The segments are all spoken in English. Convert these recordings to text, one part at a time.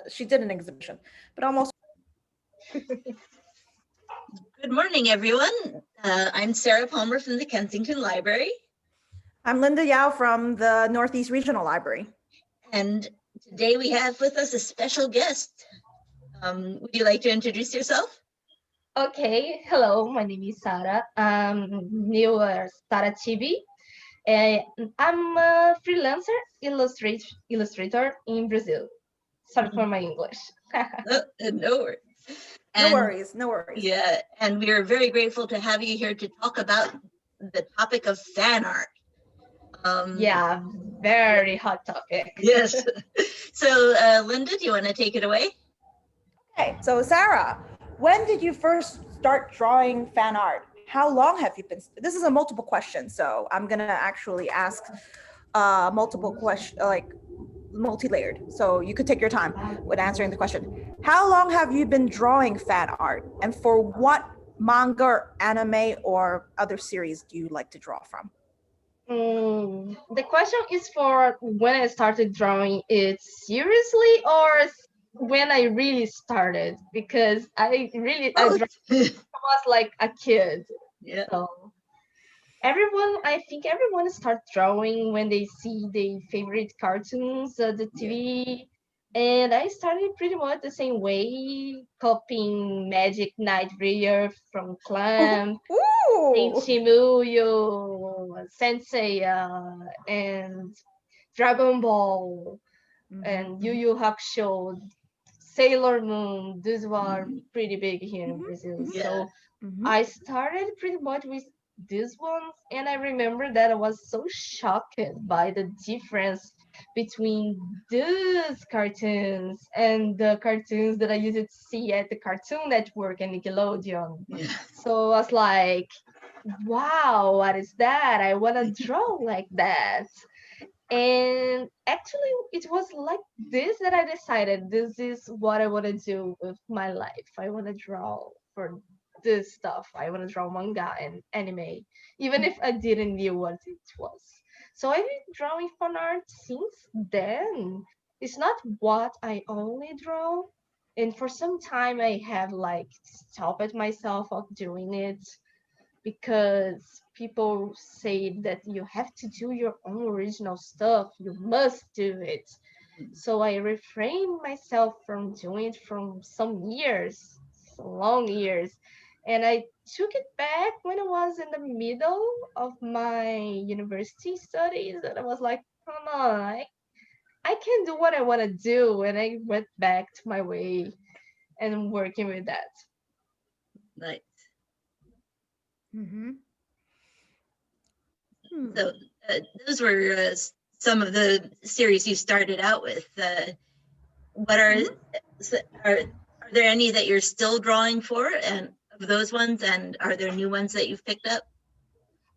she did an exhibition, but almost. Good morning, everyone. I'm Sarah Palmer from the Kensington Library. I'm Linda Yao from the Northeast Regional Library. And today we have with us a special guest. Would you like to introduce yourself? Okay, hello, my name is Sara. I'm new Sara TV. And I'm a freelancer illustrator in Brazil. Sorry for my English. No worries. No worries, no worries. Yeah, and we are very grateful to have you here to talk about the topic of fan art. Yeah, very hot topic. Yes. So, Linda, do you want to take it away? Okay, so Sarah, when did you first start drawing fan art? How long have you been? This is a multiple question, so I'm gonna actually ask multiple question, like multi-layered. So you could take your time with answering the question. How long have you been drawing fan art, and for what manga, or anime, or other series do you like to draw from? The question is for when I started drawing it seriously or when I really started, because I was like a kid. Yeah. So I think everyone starts drawing when they see their favorite cartoons, the TV. And I started pretty much the same way, copying Magic Knight Rear from Clamp, Shimuyo, Sensei, and Dragon Ball, and Yu Yu Hakusho, Sailor Moon. These were pretty big here in Brazil. Yeah. So I started pretty much with these ones, and I remember that I was so shocked by the difference between these cartoons and the cartoons that I used to see at the Cartoon Network and Nickelodeon. Yeah. So I was like, wow, what is that? I want to draw like that. And actually, it was like this that I decided this is what I want to do with my life. I want to draw for this stuff. I want to draw manga and anime, even if I didn't know what it was. So I've been drawing fan art since then. It's not what I only draw. And for some time, I have like stopped myself of doing it because people say that you have to do your own original stuff, you must do it. So I refrained myself from doing it from some years, some long years. And I took it back when I was in the middle of my university studies. And I was like, come on, I can do what I want to do. And I went back to my way and working with that. Nice. So those were some of the series you started out with. What are there any that you're still drawing for, and of those ones, and are there new ones that you've picked up?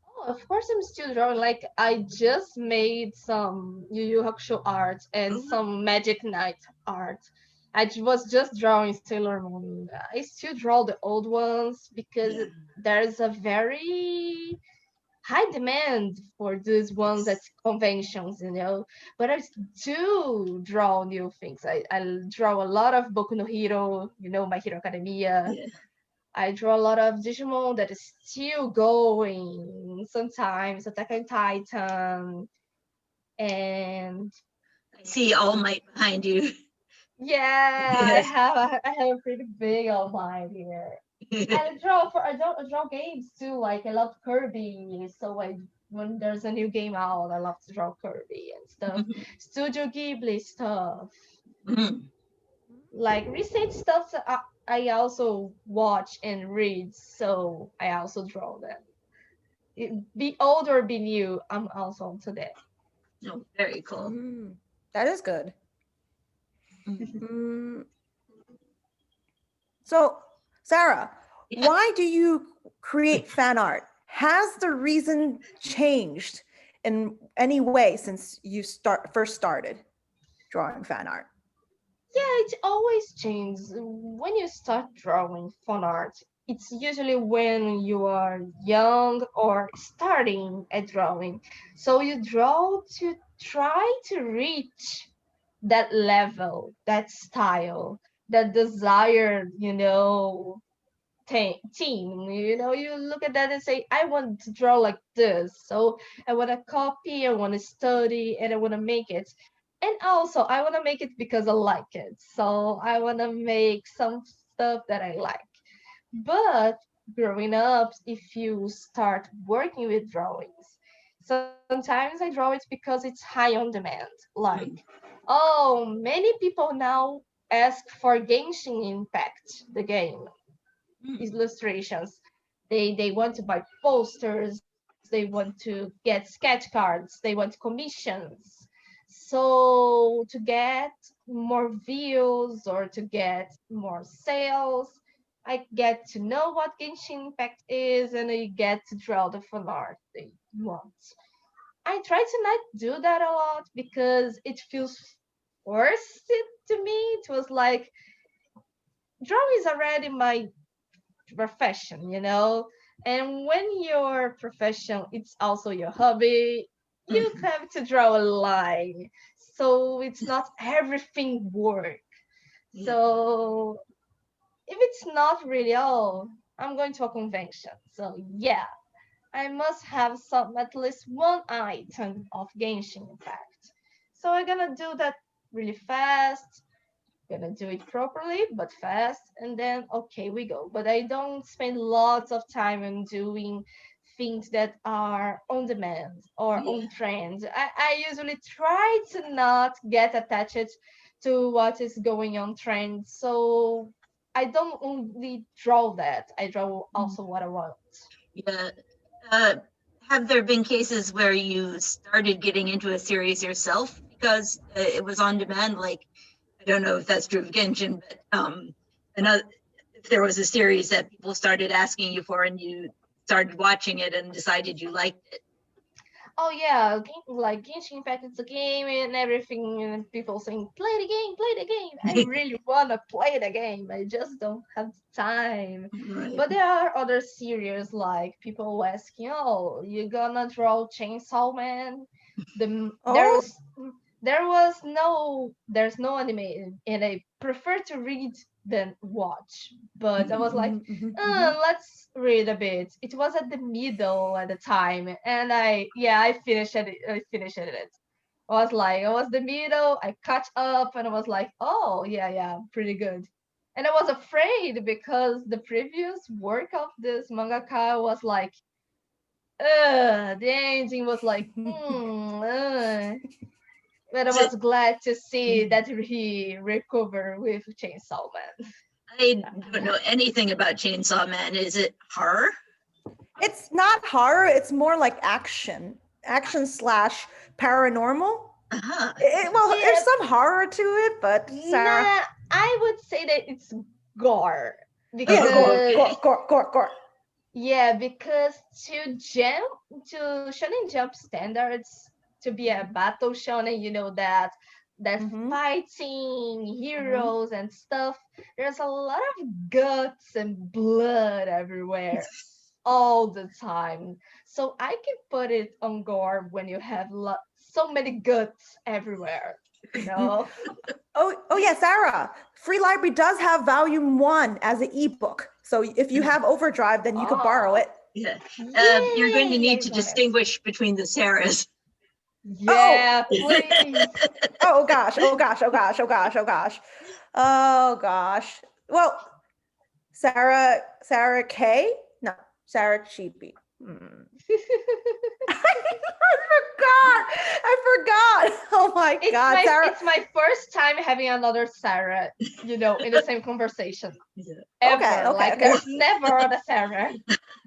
Oh, of course, I'm still drawing. Like I just made some Yu Yu Hakusho art and some Magic Knight art. I was just drawing Sailor Moon. I still draw the old ones because there's a very high demand for these ones at conventions, But I do draw new things. I draw a lot of Boku no Hero, My Hero Academia. Yeah. I draw a lot of Digimon that is still going. Sometimes Attack on Titan, and I see All Might behind you. Yeah, yes. I have a pretty big outline here. And I draw games too. Like I love Kirby, so when there's a new game out, I love to draw Kirby and stuff. Studio Ghibli stuff. Like recent stuff that I also watch and read, so I also draw them. Be old or be new, I'm also into that. Oh, very cool. That is good. So, Sarah, why do you create fan art? Has the reason changed in any way since you first started drawing fan art? Yeah, it always changes. When you start drawing fan art, it's usually when you are young or starting at drawing. So you draw to try to reach that level, that style, that desired, team. You look at that and say, I want to draw like this. So I want to copy, I want to study, and I want to make it. And also, I want to make it because I like it. So I want to make some stuff that I like. But growing up, if you start working with drawings, sometimes I draw it because it's high on demand. Like, Mm, oh, many people now ask for Genshin Impact, the game mm. illustrations. They want to buy posters, they want to get sketch cards, they want commissions. So to get more views or to get more sales, I get to know what Genshin Impact is and I get to draw the fan art they want. I try to not do that a lot because it feels forced to me. It was like drawing is already my profession. And when your profession it's also your hobby, you Mhm. have to draw a line. So it's not everything work. Yeah. So if it's not really, oh, I'm going to a convention. So yeah, I must have some at least one item of Genshin Impact. So I'm gonna do that really fast, gonna do it properly but fast, and then okay, we go. But I don't spend lots of time on doing things that are on demand or Yeah. on trend. I usually try to not get attached to what is going on trend, so I don't only draw that, I draw also what I want. Yeah. Uh, have there been cases where you started getting into a series yourself because it was on demand? Like, I don't know if that's true of Genshin, but another, if there was a series that people started asking you for and you started watching it and decided you liked it. Oh yeah, like Genshin Impact, it's a game and everything, and people saying, play the game, play the game. I really wanna play the game, I just don't have time. Right. But there are other series like people asking, oh, you gonna draw Chainsaw Man? There Oh. was there's no anime, and I prefer to read than watch. But I was like, Mhm, mhm, mhm. let's read a bit. It was at the middle at the time, and I finished it. I finished it. I was the middle. I caught up, and I was like, oh yeah, pretty good. And I was afraid because the previous work of this mangaka was like, the ending was like, but I Is it? was glad to see that he recovered with Chainsaw Man. I don't know anything about Chainsaw Man. Is it horror? It's not horror, it's more like action slash paranormal. Uh-huh. Well, there's Yeah, some horror to it, but Sarah. nah, I would say that it's gore Oh yeah, Oh, gore, because okay. gore, gore, gore, gore. yeah, because to shonen jump standards, to be a battle shonen, that Mm-hmm. fighting Mm-hmm. heroes and stuff. There's a lot of guts and blood everywhere all the time. So I can put it on gore when you have so many guts everywhere. You know? Oh yeah, Sarah. Free Library does have Volume 1 as an ebook. So if you have Overdrive, then you could borrow Oh, it. Yeah. You're going to yay! need I to got it. distinguish between the Saras. Oh, Yeah, please. oh gosh, oh gosh, oh gosh, oh gosh, oh gosh. Oh gosh. Well, Sarah K? No, Sarah Cheapy. Hmm. I forgot. I forgot. Oh my God, Sarah. It's my first time having another Sarah, in the same conversation Yeah. Okay, ever. okay, Like okay, there's never other Sarah.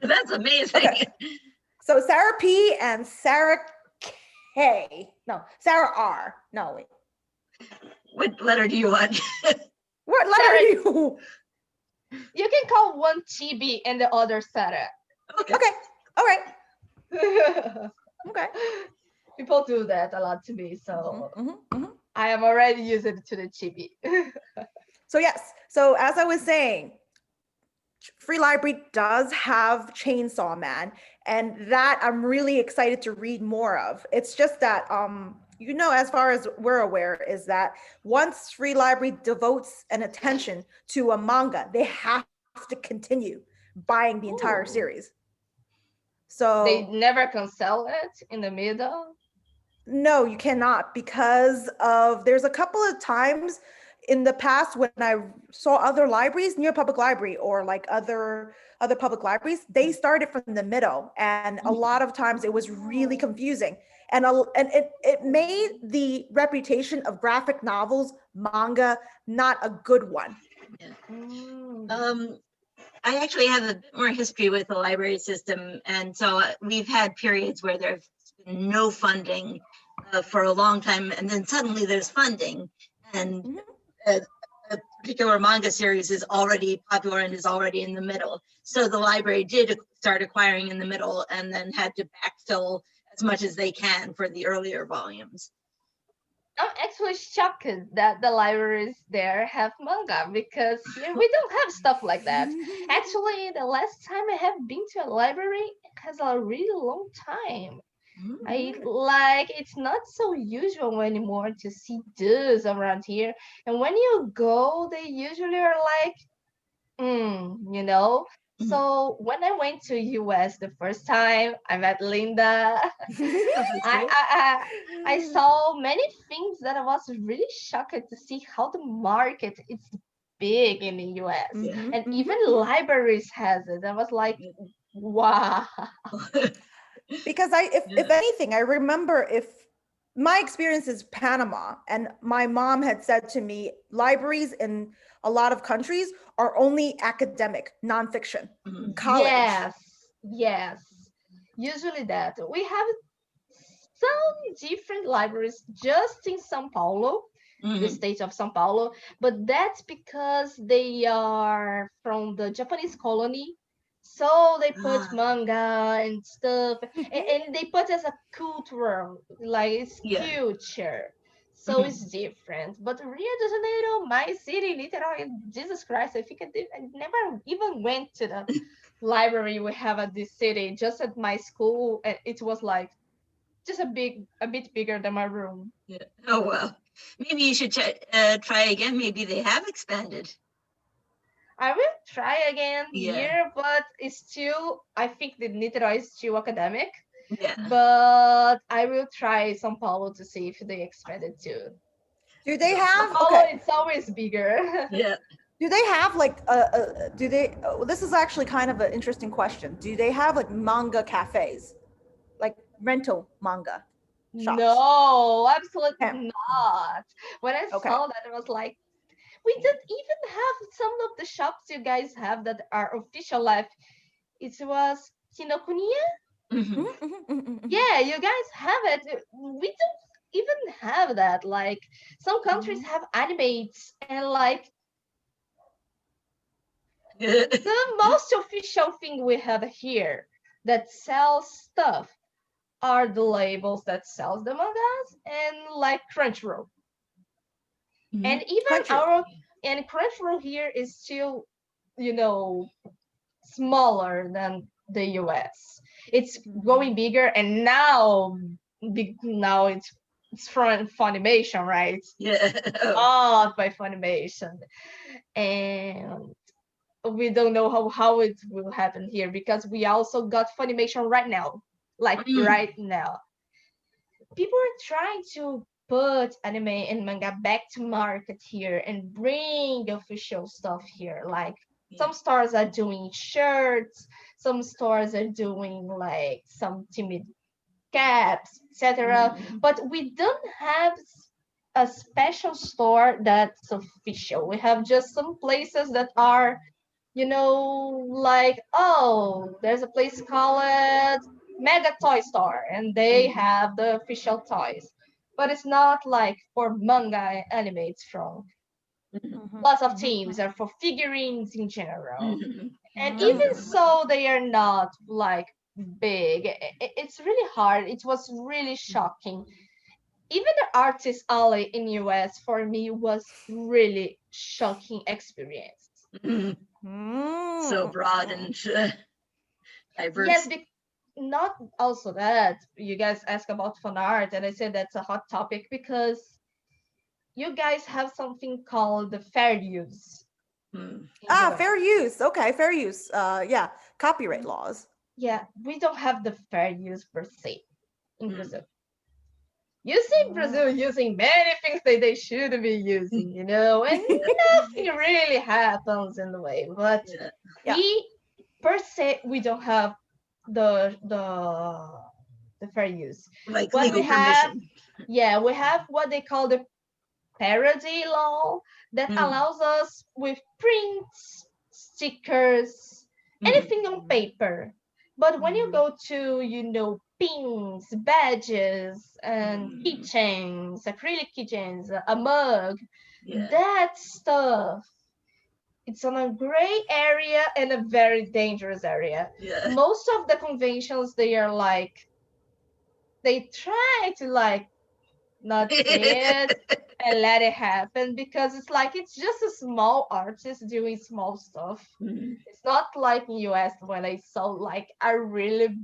That's amazing. okay. So Sarah P and Sarah K. No, Sarah R. No, wait. What letter do you want? What letter do Sarah, you? you can call one Chibi and the other Sarah. Okay. Okay. All right. Okay. People do that a lot to me, Mhm, so mhm, mhm. I am already used to the Chibi. So yes. So as I was saying, Free Library does have Chainsaw Man, and that I'm really excited to read more of. It's just that as far as we're aware, is that once Free Library devotes an attention to a manga, they have to continue buying the entire Ooh. series. They So never cancel it in the middle. no, you cannot, because of there's a couple of times in the past when I saw other libraries near public library or like other public libraries, they started from the middle, and a lot of times it was really confusing, and it made the reputation of graphic novels manga not a good one. Mm. I actually have a bit more history with the library system, and so we've had periods where there's been no funding for a long time, and then suddenly there's funding, and a particular manga series is already popular and is already in the middle. So the library did start acquiring in the middle, and then had to backfill as much as they can for the earlier volumes. I'm actually shocked that the libraries there have manga, because here we don't have stuff like that. Actually, the last time I have been to a library has a really long time. It's not so usual anymore to see this around here. And when you go, they usually are like, you know. So when I went to US the first time, I met Linda. I saw many things that I was really shocked to see how the market is big in the US. And even libraries has it. I was like, wow. Because if anything, I remember, if my experience is Panama, and my mom had said to me, libraries in a lot of countries are only academic, nonfiction, college. Yes. Usually that. We have some different libraries just in Sao Paulo, the state of Sao Paulo, but that's because they are from the Japanese colony. So they put manga and stuff, and they put as a cultural, like it's culture. So it's different. But Rio de Janeiro, my city, literally, Jesus Christ, I think I never even went to the library we have at this city. Just at my school, and it was like just a bit bigger than my room. Yeah. Oh well, maybe you should try again. Maybe they have expanded. I will try again here, but it's still, I think the Niterói is still academic. Yeah. But I will try São Paulo to see if they expanded too. Do they have? São Paulo, it's always bigger. Yeah. Do they have like do they this is actually kind of an interesting question. Do they have like manga cafes? Like rental manga shops? No, absolutely not. When I saw that, I was like, we don't even have some of the shops you guys have that are official life. It was Kinokuniya. Yeah, you guys have it. We don't even have that. Like some countries have animates, and like the most official thing we have here that sells stuff are the labels that sells the mangas, and like Crunchyroll. And even Crunchyroll here is still, smaller than the US. It's going bigger, and now it's from Funimation, right? Yeah. Oh, by Funimation. And we don't know how it will happen here, because we also got Funimation right now. Right now. People are trying to put anime and manga back to market here and bring official stuff here. Like some stores are doing shirts, some stores are doing like some timid caps, etc. But we don't have a special store that's official. We have just some places that are, like, oh, there's a place called Mega Toy Store, and they have the official toys. But it's not like for manga and anime, it's from lots of teams are for figurines in general. And even so, they are not like big. It's really hard. It was really shocking. Even the artist alley in US for me was really shocking experience. So broad and diverse. Yes, not also that you guys ask about fan art, and I said that's a hot topic because you guys have something called the fair use Mm. in US. Fair use. Okay, fair use. Yeah, copyright laws. Yeah, we don't have the fair use per se in Mm. Brazil. You see Brazil using many things that they shouldn't be using, and nothing really happens in the way. But Yeah. we per se we don't have the fair use. Like What legal we have, permission. we have what they call the parody law that Mm. allows us with prints, stickers, anything on paper. But when you go to, pins, badges, and keychains, acrylic keychains, a mug, Yeah. that stuff, it's on a gray area and a very dangerous area. Yeah. Most of the conventions, they are like, they try to like not say it and let it happen because it's like it's just a small artist doing small stuff. Mm. It's not like in US when I saw like a really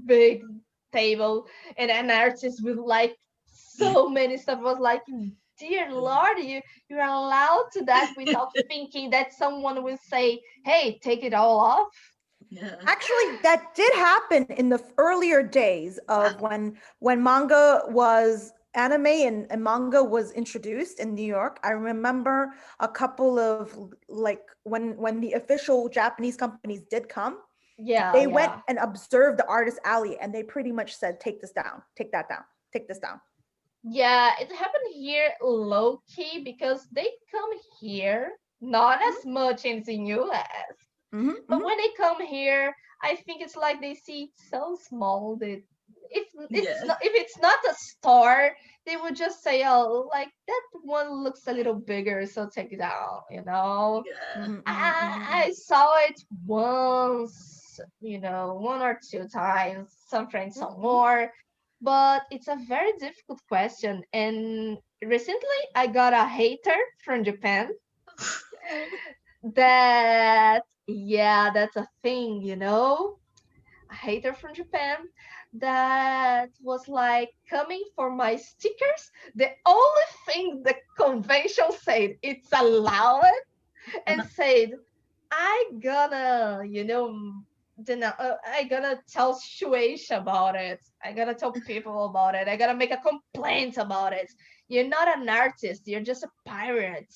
big table and an artist with like so many stuff. I was like, dear Lord, you're allowed to that without thinking that someone will say, hey, take it all off. Yeah. Actually, that did happen in the earlier days of when manga was anime and manga was introduced in New York. I remember a couple of like when the official Japanese companies did come, they went and observed the artist alley and they pretty much said, take this down, take that down, take this down. Yeah, it happened here low key because they come here not as much as in US. But when they come here, I think it's like they see it so small that if it's not a store, they would just say, oh, like that one looks a little bigger, so take it out, Yeah. I saw it once, one or two times, some friends saw more, but it's a very difficult question. And recently I got a hater from Japan that's a thing, a hater from Japan that was like coming for my stickers. The only thing the convention said it's allowed and said, I gonna, I gonna tell Shueisha about it. I gotta tell people about it. I gotta make a complaint about it. You're not an artist. You're just a pirate.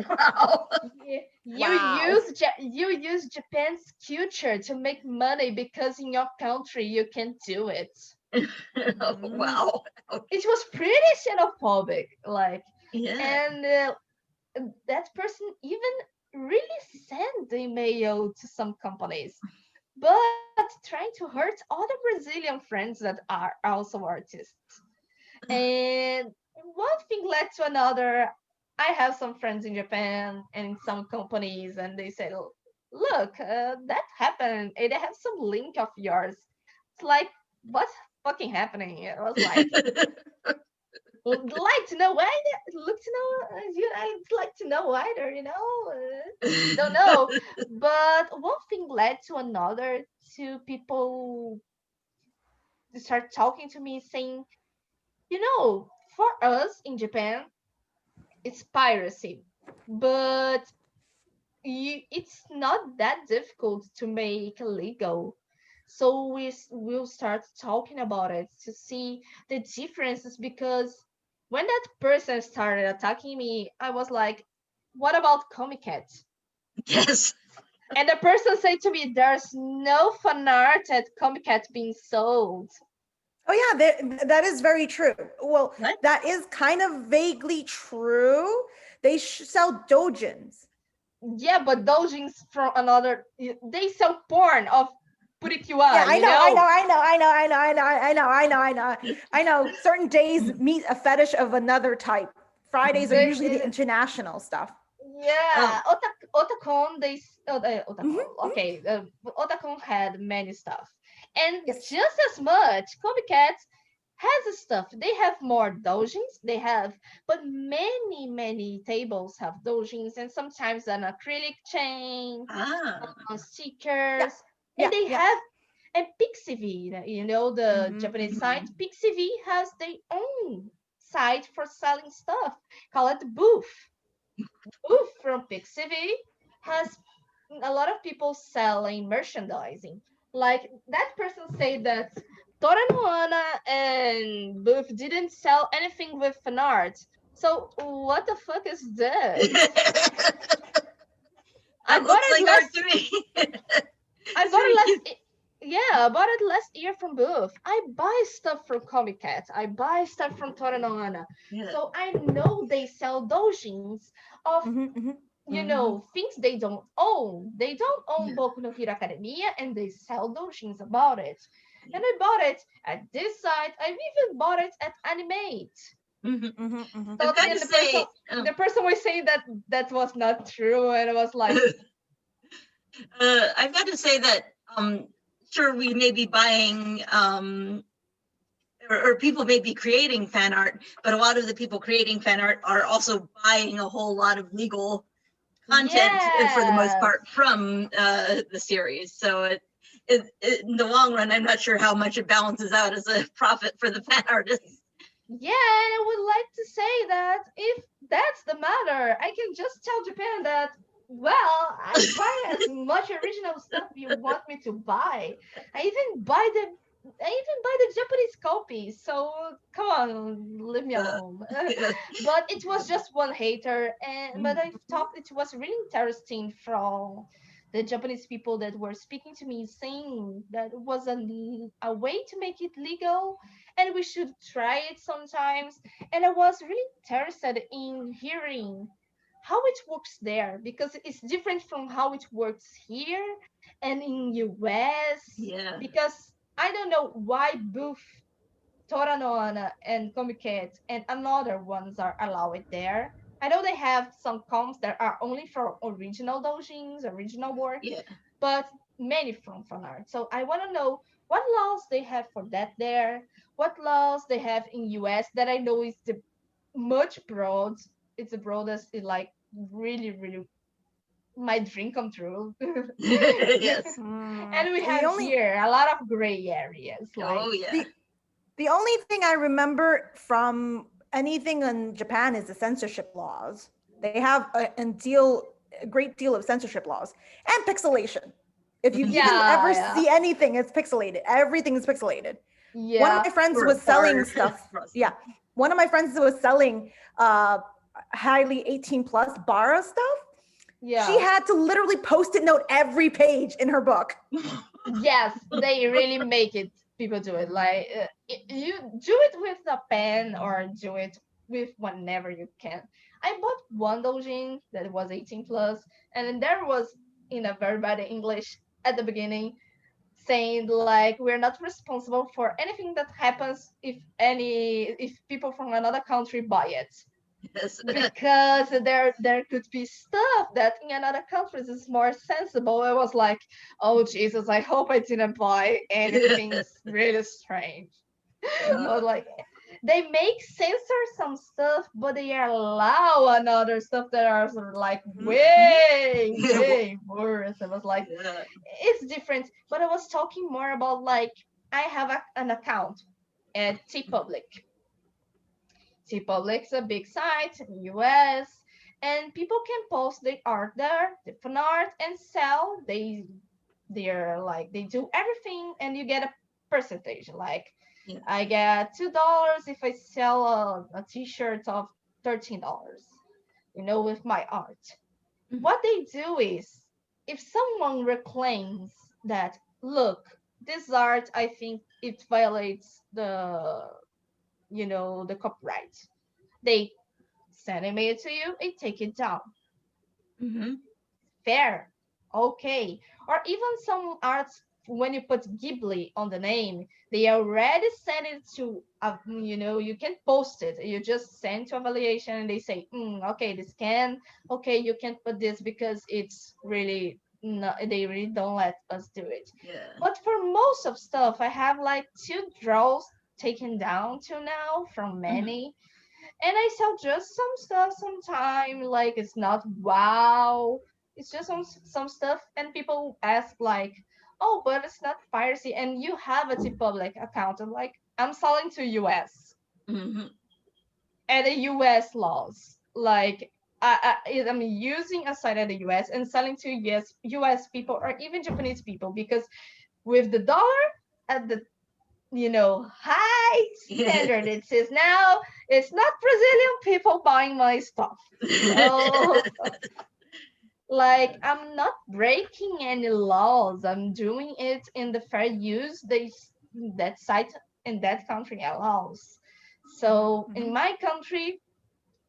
Wow. You use Japan's culture to make money because in your country you can't do it. Wow. It was pretty xenophobic, like, Yeah. and that person even really sent email to some companies, but trying to hurt other Brazilian friends that are also artists. And one thing led to another. I have some friends in Japan and in some companies, and they said, look, that happened. And they have some link of yours. It's like, what's fucking happening? I was like, like to know why. Look to know. I'd like to know either. Don't know. But one thing led to another. To people start talking to me saying, for us in Japan, it's piracy, but it's not that difficult to make legal. So we'll start talking about it to see the differences, because when that person started attacking me, I was like, what about Comic Cat? Yes. And the person said to me, there's no fan art at Comic Cat being sold. Oh yeah, that is very true. Well, What? that is kind of vaguely true. They sell dojins. Yeah, but doujins from another, they sell porn of Purikiwa, Yeah, I know. Certain days meet a fetish of another type. Fridays are usually the international stuff. Yeah, Otakon, Otakon, okay, Otakon had many stuff. And just as much, Copycat has stuff. They have more doujins, but many tables have doujins, and sometimes an acrylic chain, stickers, and they have And Pixiv, you know, the Japanese site, Pixiv has their own site for selling stuff called Booth. Booth from Pixiv has a lot of people selling merchandising. Like that person said that Tora no Ana and Booth didn't sell anything with Fanart. So what the fuck is this? I That bought looks it like art last. to me. I bought it last. Yeah, I bought it last year from Booth. I buy stuff from Comic Cat. I buy stuff from Tora no Ana. Yeah. So I know they sell doujins of you know, things they don't own. They don't own Boku no Hero Academia and they sell doujins about it. And I bought it at this site. I even bought it at Animate. So I've got to say, the person was saying that that was not true, and I was like, I've got to say that sure we may be buying or people may be creating fan art, but a lot of the people creating fan art are also buying a whole lot of legal content for the most part from the series. So in the long run, I'm not sure how much it balances out as a profit for the fan artists. Yeah, and I would like to say that if that's the matter, I can just tell Japan that, well, I buy as much original stuff you want me to buy. I even buy the Japanese copies. So come on, leave me alone. But it was just one hater, but I thought it was really interesting from the Japanese people that were speaking to me, saying that it was a way to make it legal and we should try it sometimes. And I was really interested in hearing how it works there because it's different from how it works here and in US. Yeah. Because I don't know why Booth, Tora no Ana, and Comiket and another ones are allowed there. I know they have some comps that are only for original doujins, original work, but many from fan art. So I want to know what laws they have for that there, what laws they have in US that I know is the much broad. It's the broadest, it like really, really my dream come true. Yes. And we have here a lot of gray areas. Like, the only thing I remember from anything in Japan is the censorship laws. They have a great deal of censorship laws and pixelation. If you even ever see anything, it's pixelated. Everything is pixelated. Yeah. One of my friends was selling stuff. Yeah. One of my friends was selling highly 18 plus Bara stuff. Yeah. She had to literally post-it note every page in her book. Yes, they really make it. People do it like you do it with a pen or do it with whenever you can. I bought one doujin that was 18 plus, and then there was in a very bad English at the beginning saying like we're not responsible for anything that happens if people from another country buy it. Yes. Because there could be stuff that in another countries is more sensible. I was like, oh Jesus, I hope I didn't buy anything really strange. I was like, they make censor some stuff, but they allow another stuff that are sort of like way worse. I was like, it's different. But I was talking more about like I have an account at TeePublic. TeePublic's a big site in the US, and people can post their art there, the fan art, and sell. They're like they do everything, and you get a percentage. Like I get $2 if I sell a T-shirt of $13. You know, with my art. What they do is, if someone reclaims that, look, this art, I think it violates the copyright. They send a mail to you and take it down. Fair. Okay. Or even some arts, when you put Ghibli on the name, they already send it to, you can post it. You just send to evaluation and they say, okay, okay, you can't put this because it's really, no, they really don't let us do it. But for most of stuff, I have like 2 draws taken down till now from many. And I sell just some stuff sometime, like it's not wow. It's just some stuff, and people ask like, oh, but it's not piracy, and you have a public account. I'm like, I'm selling to US Hmm. and the US laws. Like I'm using a site at the US and selling to US people or even Japanese people because with the dollar at the high standard it says now, it's not Brazilian people buying my stuff. So like I'm not breaking any laws. I'm doing it in the fair use that site in that country allows. So in my country,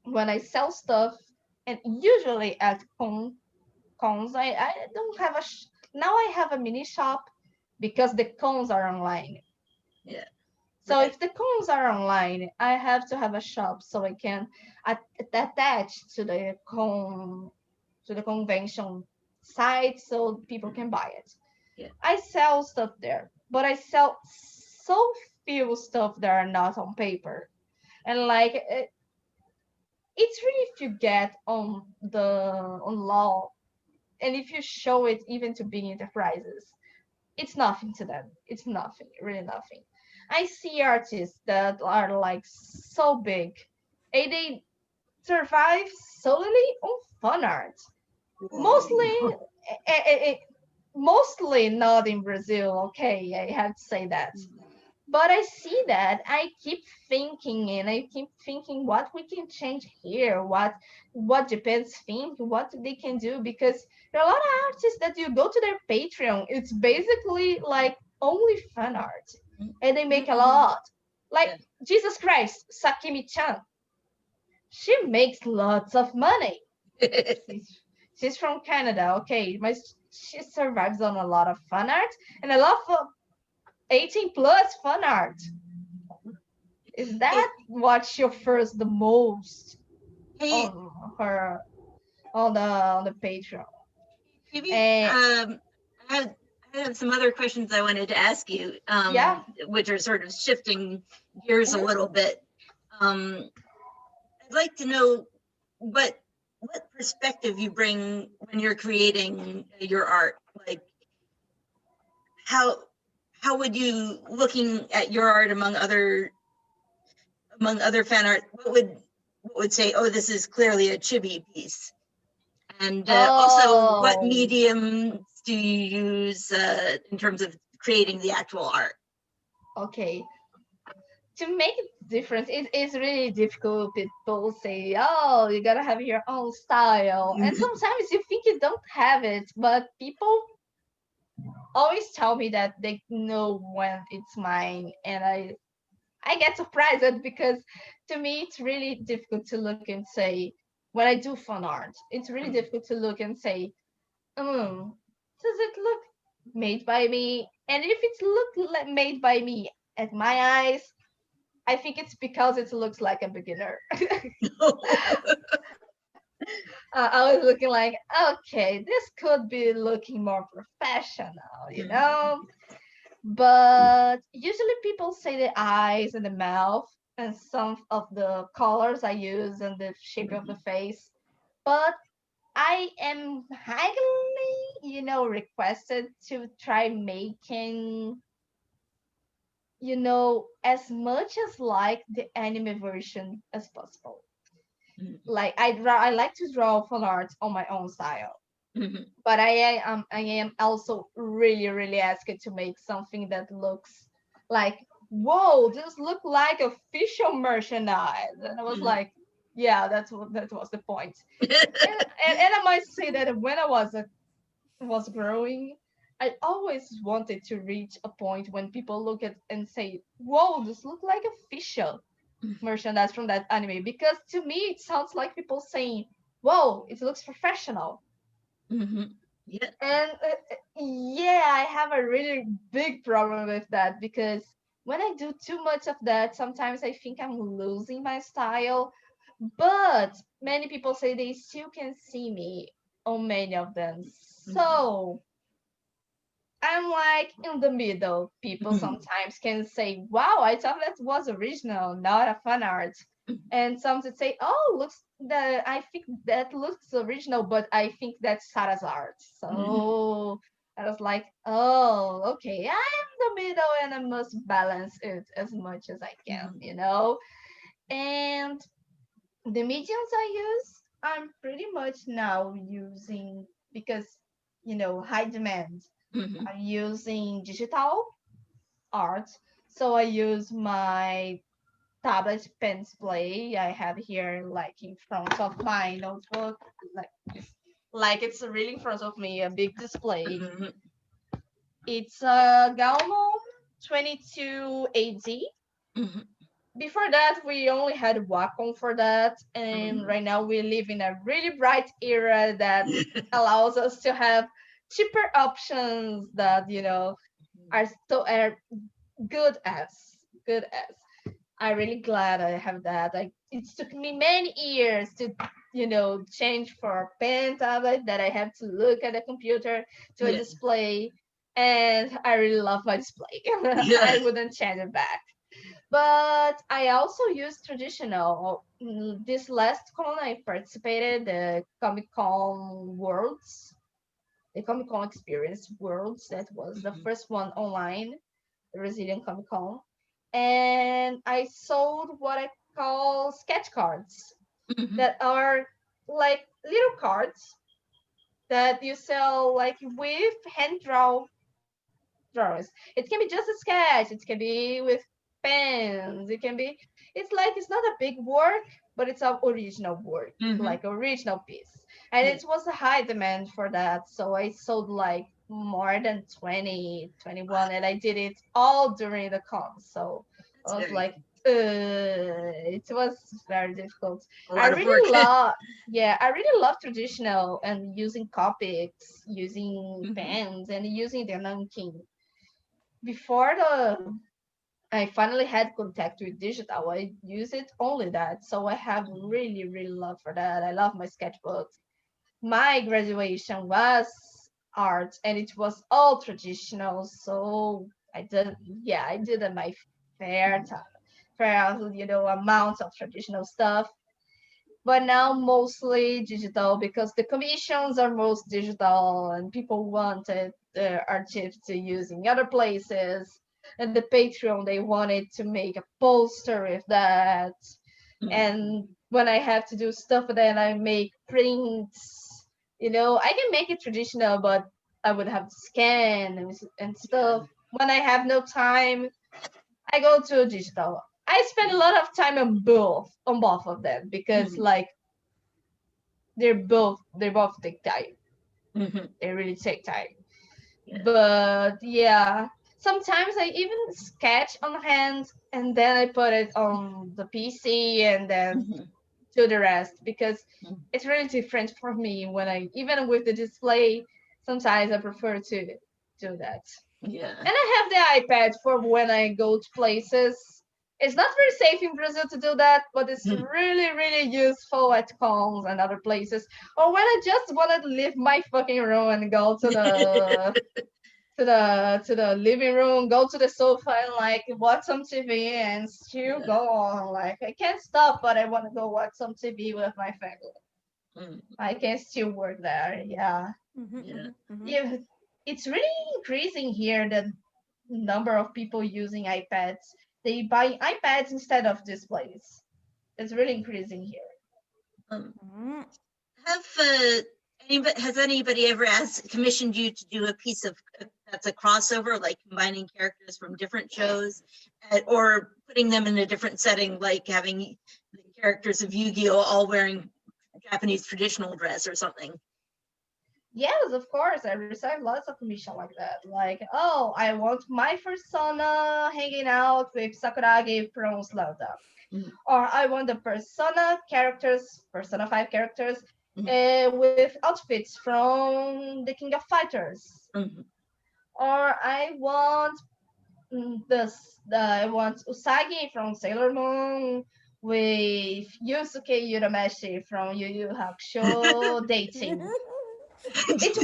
when I sell stuff, and usually at cons, I don't have now I have a mini shop because the cons are online. Yeah. So Right. if the cons are online, I have to have a shop so I can attach to the convention site so people can buy it. Yeah. I sell stuff there, but I sell so few stuff that are not on paper. And like it's really if you get on law and if you show it even to big enterprises, it's nothing to them. It's nothing, really nothing. I see artists that are like so big and they survive solely on fun art. Mostly, eh, eh, eh, mostly not in Brazil. Okay, I have to say that. But I see that I keep thinking and I keep thinking what we can change here, what Japan's think, what they can do, because there are a lot of artists that you go to their Patreon, it's basically like only fan art. And they make a lot. Like Yeah. Jesus Christ, Sakimi-chan, she makes lots of money. She's from Canada, okay, but she survives on a lot of fan art and a lot of 18 plus fan art. Is that what she offers the most Hey, on her on the Patreon? maybe And I have some other questions I wanted to ask you, yeah, which are sort of shifting gears a little bit. I'd like to know what perspective you bring when you're creating your art. Like how would you, looking at your art among other fan art, what would say, oh, this is clearly a chibi piece? And also, what oh, mediums do you use in terms of creating the actual art? okay. To make it different, it is really difficult. People say, "Oh, you gotta have your own style," and sometimes you think you don't have it, but people always tell me that they know when it's mine, and I get surprised because to me it's really difficult to look and say when I do fun art, it's really difficult to look and say, does it look made by me? And if it's made by me at my eyes, I think it's because it looks like a beginner. I was looking like, okay, this could be looking more professional. But usually people say the eyes and the mouth and some of the colors I use and the shape of the face. But I am highly, requested to try making, as much as like the anime version as possible. Like I like to draw fan art on my own style. But I am also really really asked to make something that looks like, whoa, this look like official merchandise, and I was like, yeah, that was the point. And I might say that when I was growing, I always wanted to reach a point when people look at and say, whoa, this look like official merchandise from that anime, because to me it sounds like people saying, whoa, it looks professional. Yeah. And yeah, I have a really big problem with that because when I do too much of that, sometimes I think I'm losing my style. But many people say they still can see me on many of them. So I'm like in the middle. People sometimes can say, wow, I thought that was original, not a fan art. And some to say, oh, I think that looks original, but I think that's Sarah's art. So I was like, oh, okay, I'm the middle and I must balance it as much as I can, Mhm. you know? And the mediums I use, I'm pretty much now using because, high demand. Mhm. I'm using digital art. So I use my tablet pen display I have here, like in front of my notebook, like it's really in front of me, a big display. Mhm. It's a Gaumon 22AD. Mhm. Before that, we only had Wacom for that, and Mhm. right now we live in a really bright era that allows us to have cheaper options that are good as good as. I'm really glad I have that. It took me many years to, change for a pen tablet that I have to look at the computer to a Yeah. display. And I really love my display. Yeah. I wouldn't change it back. But I also use traditional. This last con I participated, the Comic Con Worlds, the Comic Con Experience Worlds. That was the Mhm. first one online, the Brazilian Comic Con, and I sold what I call sketch cards Mhm. that are like little cards that you sell like with hand draw drawings. It can be just a sketch, it can be with pens, it can be, it's not a big work, but it's an original work, Mhm. like original piece. And Yeah. it was a high demand for that. So I sold like more than 20, 21, and I did it all during the con. So That's I was very like, it was very difficult. a I lot of work. really love, yeah, I really love traditional and using Copics, using Mhm. pens, and using the nanking. Before I finally had contact with digital, I use it only that. So I have really, really love for that. I love my sketchbooks. My graduation was art and it was all traditional. So I did my fair time, fair, amount of traditional stuff. But now mostly digital because the commissions are most digital and people wanted the archives to use in other places. And the Patreon, they wanted to make a poster with that. Mhm. And when I have to do stuff, then I make prints. I can make it traditional, but I would have to scan and Yeah. stuff. When I have no time, I go to digital. I spend a lot of time on both of them because Mhm. like they both take time. Mhm. They really take time. Yeah. But yeah, sometimes I even sketch on hand and then I put it on the PC and then Mhm. do the rest because Mhm. it's really different for me when I even with the display. Sometimes I prefer to do that. Yeah. And I have the iPad for when I go to places. It's not very safe in Brazil to do that, but it's Mhm. really, really useful at cons and other places. Or when I just want to leave my fucking room and go to the living room, go to the sofa and like watch some TV and still Yeah. go on. Like I can't stop, but I want to go watch some TV with my family. Mm. I can still work there. Yeah. Mhm, Yeah. mhm, mhm. Yeah, it's really increasing here the number of people using iPads. They buy iPads instead of displays. It's really increasing here. Um, Mhm. have has anybody ever commissioned you to do a piece of that's a crossover, like combining characters from different shows, or putting them in a different setting, like having the characters of Yu-Gi-Oh all wearing Japanese traditional dress or something? Yes, of course. I receive lots of commission like that. Like, oh, I want my persona hanging out with Sakuragi from Slam Dunk. Mhm. Or I want the Persona 5 characters Mhm. with outfits from the King of Fighters. Mhm. Or I want I want Usagi from Sailor Moon with Yusuke Urameshi from Yu Yu Hakusho dating. It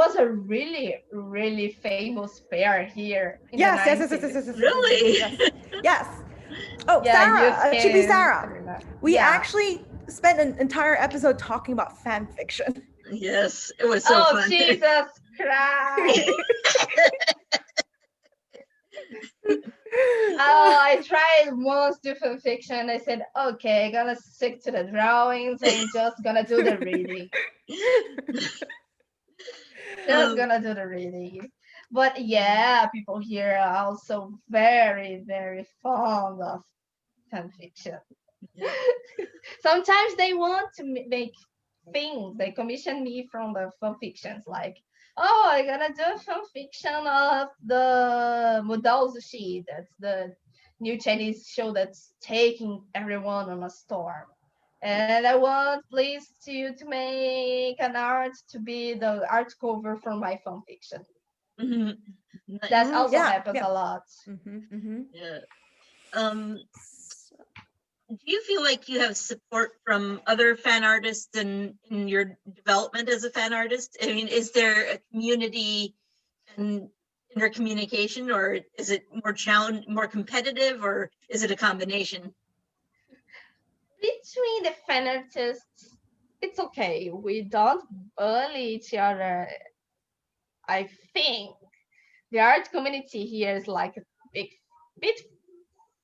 was a really really famous pair here in the Yes, yes, yes, yes, yes, 90s. yes, yes, yes, Really? yes, yes. Oh, Yeah, Sarah, Yusuke to be and Sarah, Sabrina. we Yeah. actually spent an entire episode talking about fan fiction. Yes, it was so Oh, fun. Jesus Christ. Oh, I tried once to fan fiction. I said, okay, gonna stick to the drawings and just gonna do the reading. Just gonna do the reading. But yeah, people here are also very, very fond of fan fiction. Yeah. Sometimes they want to make things. They commission me from the fan fictions, like, oh, I'm gonna do a fan fiction of the Modalzushi. That's the new Chinese show that's taking everyone on a storm. And I want please to make an art to be the art cover for my fan fiction. Mhm. That Nice. also Yeah, happens yeah. a lot. Yeah. Do you feel like you have support from other fan artists in your development as a fan artist? I mean, is there a community and intercommunication, or is it more competitive, or is it a combination? Between the fan artists, it's okay. We don't bully each other. I think the art community here is like a bit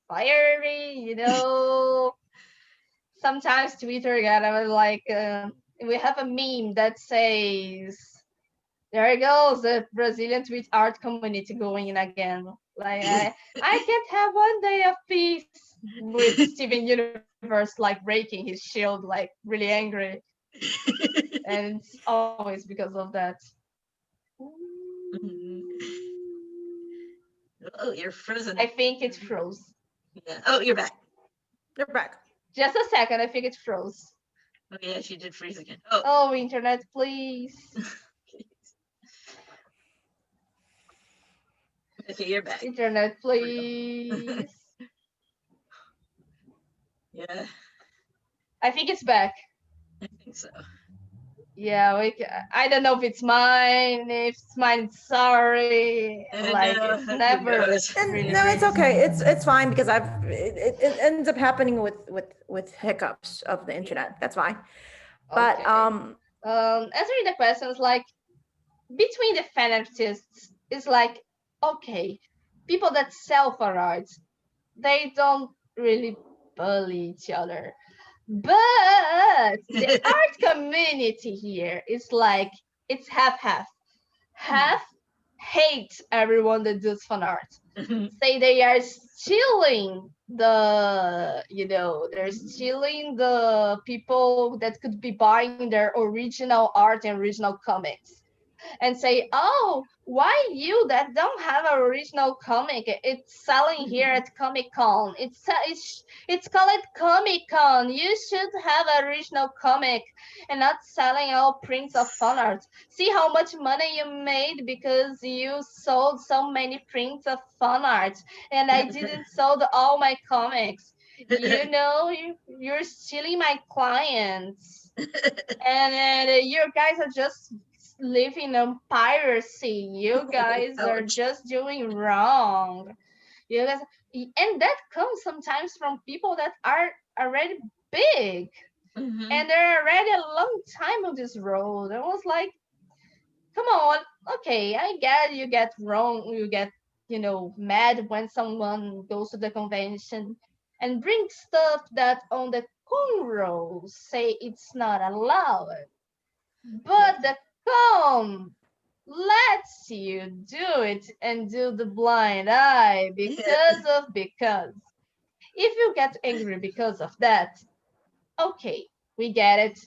fiery, you know. Sometimes Twitter got like we have a meme that says, "There goes the Brazilian tweet art community going in again." Like I can't have one day of peace with Steven Universe like breaking his shield, like really angry, and it's always because of that. Oh, you're frozen. I think it froze. Yeah. Oh, you're back. You're back. Just a second, I think it froze. Oh, yeah, she did freeze again. Oh. Oh, internet, please. Okay, you're back. Internet, please. Yeah, I think it's back. I think so. Yeah, I don't know if it's mine. If it's mine, sorry. Like No, it's who never. knows? And Really no, it's rings. okay. It's fine because it ends up happening with hiccups of the internet. That's fine. But Okay. Answering the questions, like between the fan artists, is like, okay, people that sell for art, they don't really bully each other. But the art community here is like, it's half-half. Half hate everyone that does fan art. Say they are stealing they're stealing the people that could be buying their original art and original comics, and say, oh, why you that don't have an original comic, it's selling here at Comic-Con, it's called Comic-Con, you should have an original comic and not selling all prints of fan art. See how much money you made because you sold so many prints of fan art and I didn't sold all my comics. You know, you're stealing my clients. And you guys are just living on piracy. You guys are just doing wrong. You guys, and that comes sometimes from people that are already big and they're already a long time on this road. I was like, come on, okay, I get you get wrong, you get mad when someone goes to the convention and brings stuff that on the cornrows say it's not allowed. But the com lets you do it and do the blind eye because. If you get angry because of that, okay, we get it.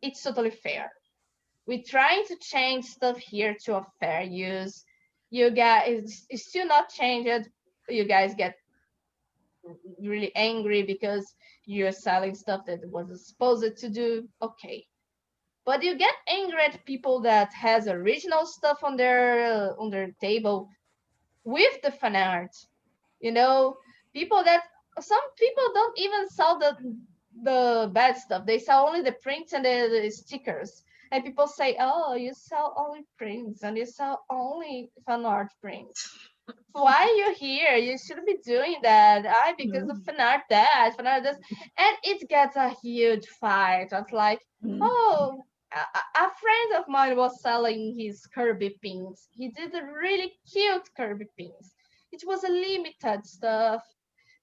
It's totally fair. We're trying to change stuff here to a fair use. You guys, it's still not changed. You guys get really angry because you're selling stuff that wasn't supposed to do. Okay, but you get angry at people that has original stuff on their table with the fan art. People that some people don't even sell the bad stuff. They sell only the prints and the stickers. And people say, "Oh, you sell only prints and you sell only fan art prints." why are you here? You shouldn't be doing that. Because of Fanart that, Fanart this. And it gets a huge fight. I was like, oh, a friend of mine was selling his Kirby pins. He did a really cute Kirby pins. It was a limited stuff.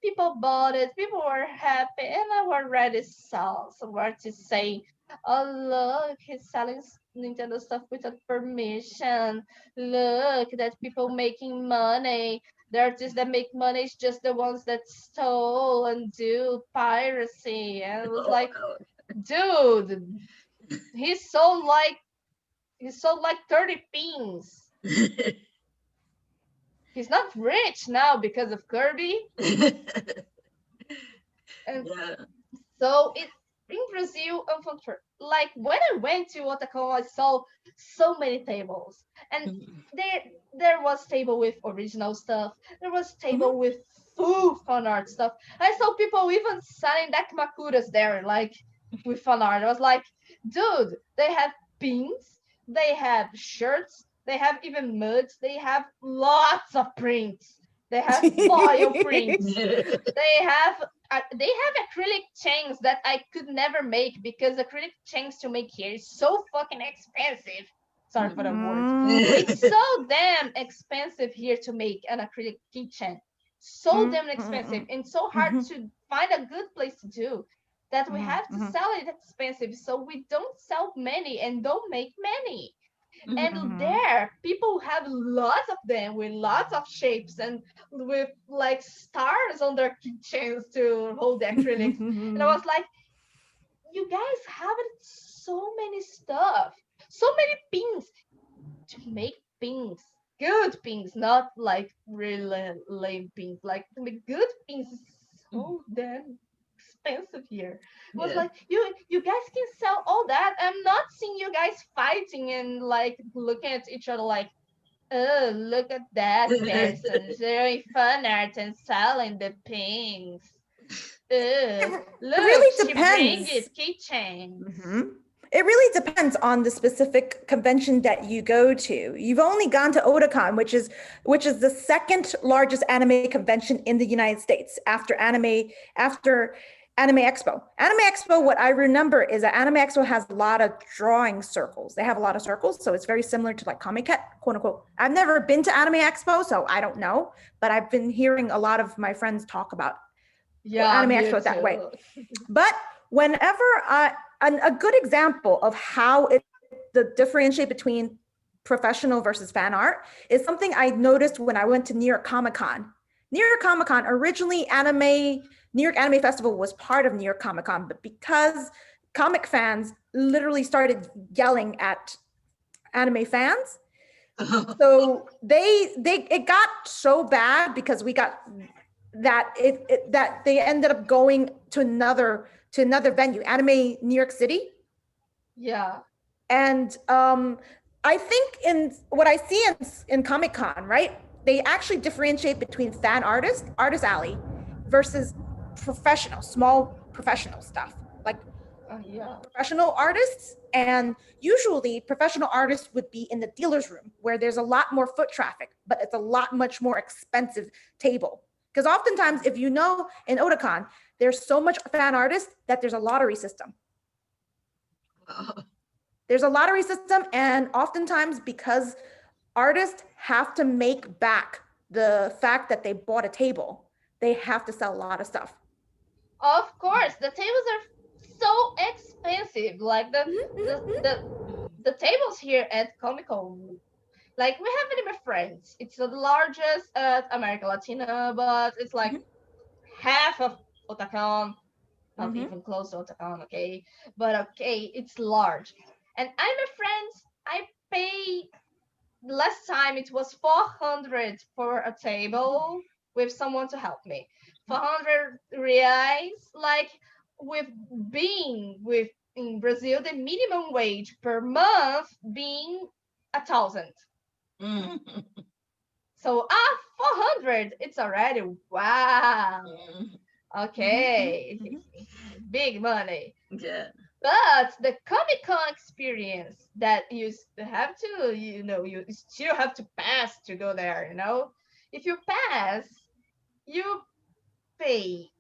People bought it, people were happy, and I was ready to sell. So what to say, oh look, he's selling Nintendo stuff without permission. Look, that people making money. The artists that make money is just the ones that stole and do piracy. And it was like, dude, he sold like he sold like 30 pins. He's not rich now because of Kirby. And so it in Brazil, like when I went to Otakon, I saw so many tables, and there was table with original stuff. There was table with full fan art stuff. I saw people even selling Dakimakuras there, like with fan art. I was like, dude, they have pins, they have shirts, they have even mugs, they have lots of prints. They have foil prints. They have acrylic chains that I could never make because acrylic chains to make here is so fucking expensive. Sorry for the word. It's so damn expensive here to make an acrylic keychain. So damn expensive and so hard to find a good place to do that we have to sell it expensive. So we don't sell many and don't make many. And there, people have lots of them with lots of shapes and with like stars on their keychains to hold the acrylics. And I was like, you guys have so many stuff, so many pins to make pins, good pins, not like really lame pins. Like to make good pins is so damn expensive here. It was like you guys can sell all that. I'm not seeing you guys fighting and like looking at each other like, oh, look at that person showing fan art and selling the pins. Look, really she brings depends. it keychain. It really depends on the specific convention that you go to. You've only gone to Otakon, which is the second largest anime convention in the United States after Anime Expo. Anime Expo, what I remember is that Anime Expo has a lot of drawing circles. They have a lot of circles, so it's very similar to like Comic-Con, quote unquote. I've never been to Anime Expo, so I don't know, but I've been hearing a lot of my friends talk about Anime Expo that way. But whenever a good example of how the differentiate between professional versus fan art is something I noticed when I went to New York Comic Con. New York Comic Con, originally New York Anime Festival was part of New York Comic Con, but because comic fans literally started yelling at anime fans, so it got so bad because we got that that they ended up going to another venue, Anime New York City. Yeah. And I think in what I see in Comic Con, right, they actually differentiate between fan artist alley versus small professional stuff, like professional artists. And usually professional artists would be in the dealer's room where there's a lot more foot traffic, but it's a much more expensive table. Because oftentimes, if you know, in Otakon, there's so much fan artists that there's a lottery system. There's a lottery system, and oftentimes because artists have to make back the fact that they bought a table, they have to sell a lot of stuff. Of course, the tables are so expensive. Like the tables here at Comic Con, like we have Anime Friends. It's the largest at America Latina, but it's like half of Otakon, not even close to Otakon, okay? But okay, it's large. And Anime Friends, I pay last time it was 400 for a table with someone to help me. 400 reais, like with in Brazil, the minimum wage per month being 1,000. So 400, it's already wow. Okay, big money. Yeah. But the Comic Con experience that you have to, you still have to pass to go there, If you pass, you pay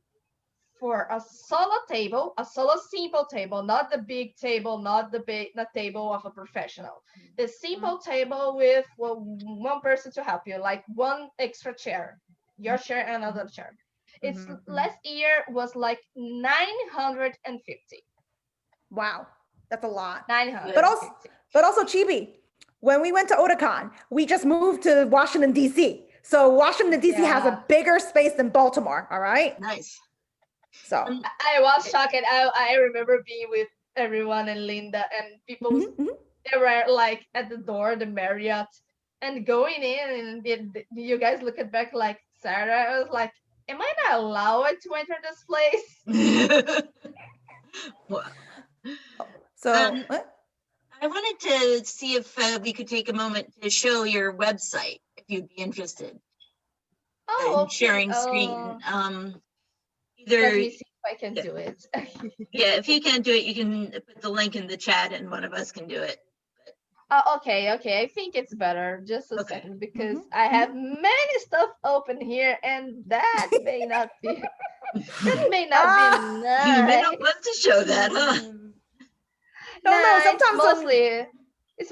for a solo table, a solo simple table, not the big table, not the table of a professional. The simple table with one person to help you, like one extra chair, your chair and another chair. Its last year was like 950. Wow, that's a lot. 950. But also Chibi, when we went to Otakon, we just moved to Washington, D.C. So Washington, D.C. has a bigger space than Baltimore, all right? Nice. So I was shocked. I remember being with everyone and Linda and people, they were like at the door, the Marriott, and going in, and you guys look at back like, Sarah, I was like, am I not allowed to enter this place? Well, so I wanted to see if we could take a moment to show your website, if you'd be interested in Okay. sharing screen. Let Either, me see if I can do it. yeah, if you can't do it, you can put the link in the chat and one of us can do it. Okay. I think it's better. Just a Okay. second, because I have many stuff open here, and that may not be that may not be nice. You may not want to show that, huh? no, sometimes it's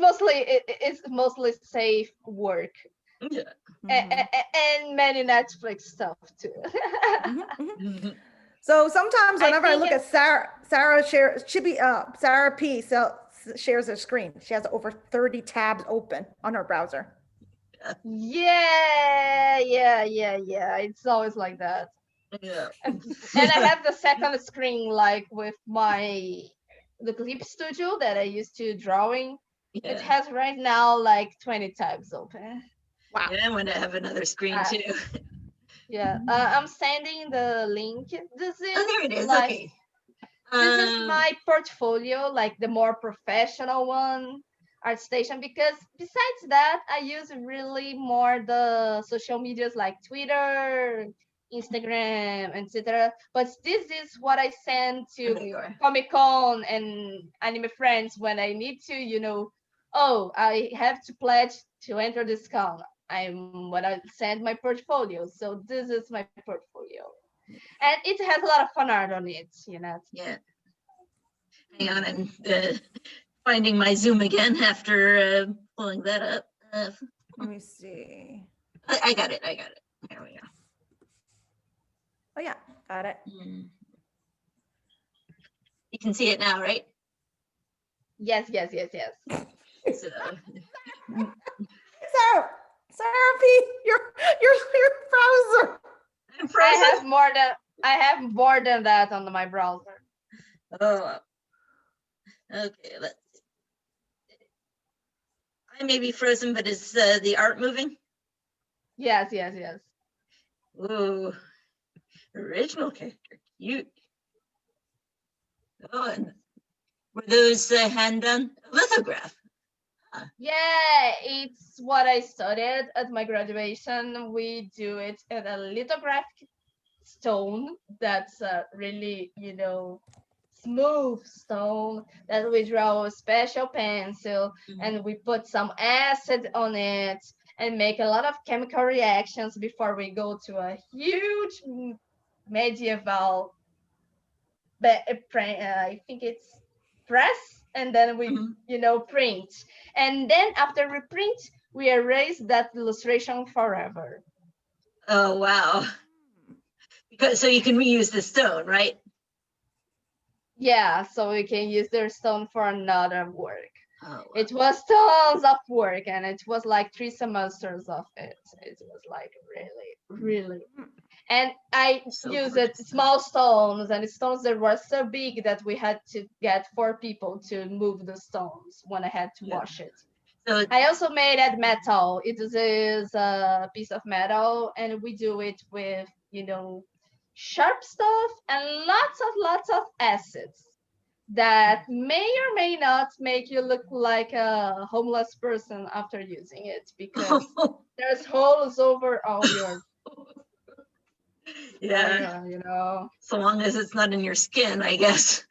mostly safe work. Yeah. And many Netflix stuff too. So sometimes whenever I look at Sarah P shares her screen. She has over 30 tabs open on her browser. Yeah. It's always like that. Yeah. And I have the second screen like with the clip studio that I used to drawing. Yeah. It has right now like 20 tabs open. Wow. Yeah, I want to have another screen too. Yeah, I'm sending the link. This is there it is. like, Okay. This is my portfolio, like the more professional one, ArtStation, because besides that, I use really more the social medias like Twitter, Instagram, etc. But this is what I send to Comic-Con and anime friends when I need to, oh, I have to pledge to enter this con. I'm when I send my portfolio. So this is my portfolio. And it has a lot of fun art on it, Yeah. Hang on, I'm finding my Zoom again after pulling that up. Let me see. I got it. There we go. Oh yeah, got it. You can see it now, right? Yes. So. Sarah P, your browser. I have more than that on my browser. Oh, okay. Let's see. I may be frozen, but is the art moving? Yes. Ooh, original character, cute. Oh, and were those hand done? Lithograph. Yeah, it's what I studied at my graduation. We do it in a lithographic stone that's really, smooth stone that we draw a special pencil and we put some acid on it and make a lot of chemical reactions before we go to a huge medieval I think it's press, and then we print, and then after we print we erase that illustration forever. Oh wow. Because so you can reuse the stone, right? Yeah, so we can use their stone for another work. Oh, wow. It was tons of work, and it was like 3 semesters of it. It was like really. And I used small stones and stones that were so big that we had to get 4 people to move the stones when I had to wash it. So I also made it metal. It is a piece of metal, and we do it with, sharp stuff and lots of acids that may or may not make you look like a homeless person after using it, because there's holes over all your yeah, area, so long as it's not in your skin, I guess.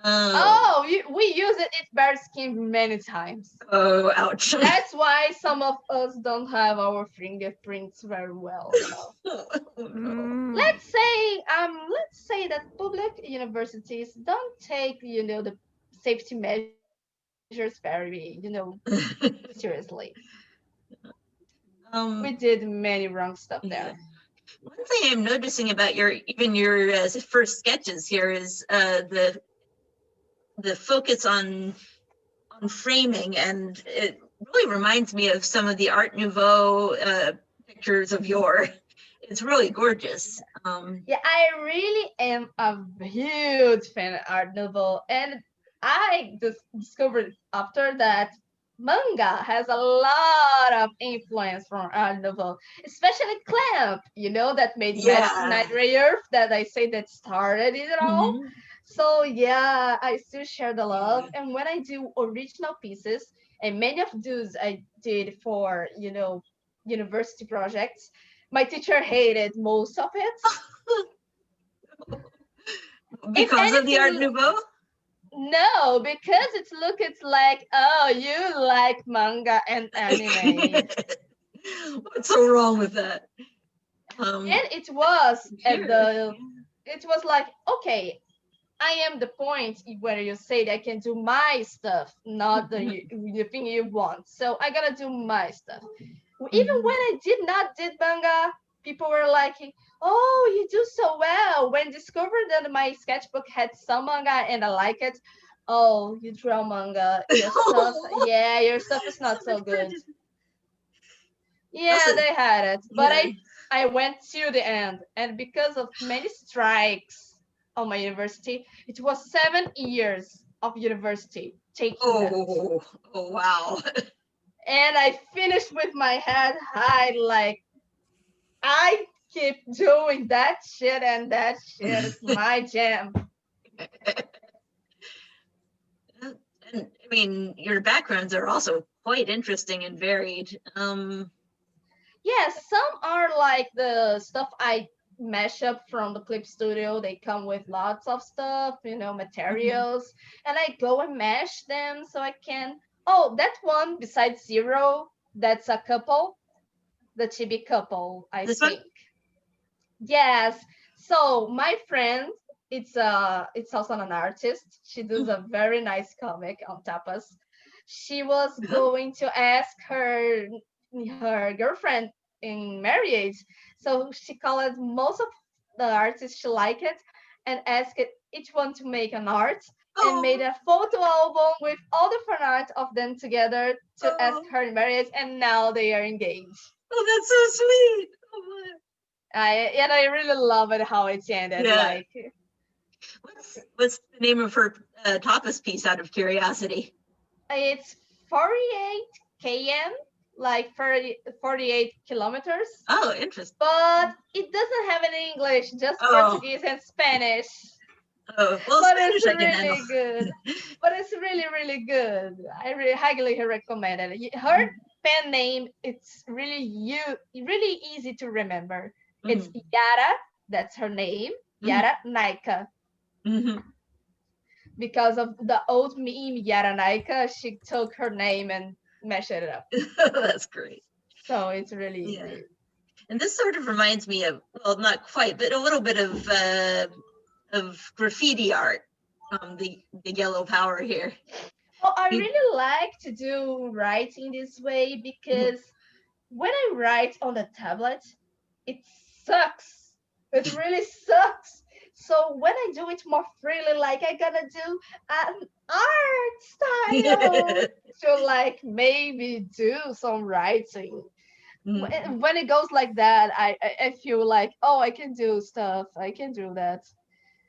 Oh, we use it. It's bare skin many times. Oh, ouch. That's why some of us don't have our fingerprints very well, you know. Mm. Let's say that public universities don't take, the safety measures very, seriously. We Um, did many wrong stuff yeah. there. One thing I'm noticing about your first sketches here is the focus on framing, and it really reminds me of some of the Art Nouveau pictures of yore. It's really gorgeous. Yeah, I really am a huge fan of Art Nouveau, and I just discovered after that manga has a lot of influence from Art Nouveau, especially Clamp, that made Magic Yeah. Knight Ray-Earth that I say that started it all. Mhm. So yeah, I still share the love. And when I do original pieces, and many of those I did for, university projects, my teacher hated most of it. If Because of the Art anything, Nouveau? no, because it's like, oh, you like manga and anime. What's so wrong with that? And it was Here. it was like, okay, I am the point where you say I can do my stuff, not the thing you want. So I gotta do my stuff. Even when I did manga, people were like, "Oh, you do so well." When discovered that my sketchbook had some manga and I like it, oh, you draw manga, your stuff, yeah, your stuff is not so good. Yeah, they had it, but Yeah. I went to the end, and because of many strikes on my university, it was 7 years of university taking that. Oh, wow. And I finished with my head high, like I keep doing that shit, and that shit is my jam. And I mean, your backgrounds are also quite interesting and varied. Yeah, some are like the stuff I mash up from the clip studio. They come with lots of stuff, materials, and I go and mash them so I can. Oh, that one besides Zero, that's a couple, the chibi couple, I This one? think. Yes. So my friend, it's also an artist. She does a very nice comic on tapas. She was going to ask her girlfriend in marriage. So she called most of the artists she liked it and asked each one to make an art and made a photo album with all the fan art of them together to ask her in marriage, and now they are engaged. Oh, that's so sweet. Oh, I really love it how it ended. yeah. Like, what's the name of her tapas piece, out of curiosity? it's 48 km, like 48 kilometers. Oh, interesting. But it doesn't have any English, just Portuguese and Spanish. Oh, well, but Spanish it's I can really handle. good. But it's really, really good. I really highly recommend it. Her pen name, it's really easy to remember. It's Yara, that's her name, Yara Naika. Because of the old meme Yara Naika, she took her name and mashed it up. That's great. So it's really easy. And this sort of reminds me of, well, not quite, but a little bit of graffiti art. The yellow power here. Oh, I really like to do writing this way because when I write on the tablet, it sucks. It really sucks. So when I do it more freely, like I gotta do an art style to like maybe do some writing. When it goes like that, I feel like, oh, I can do stuff. I can do that.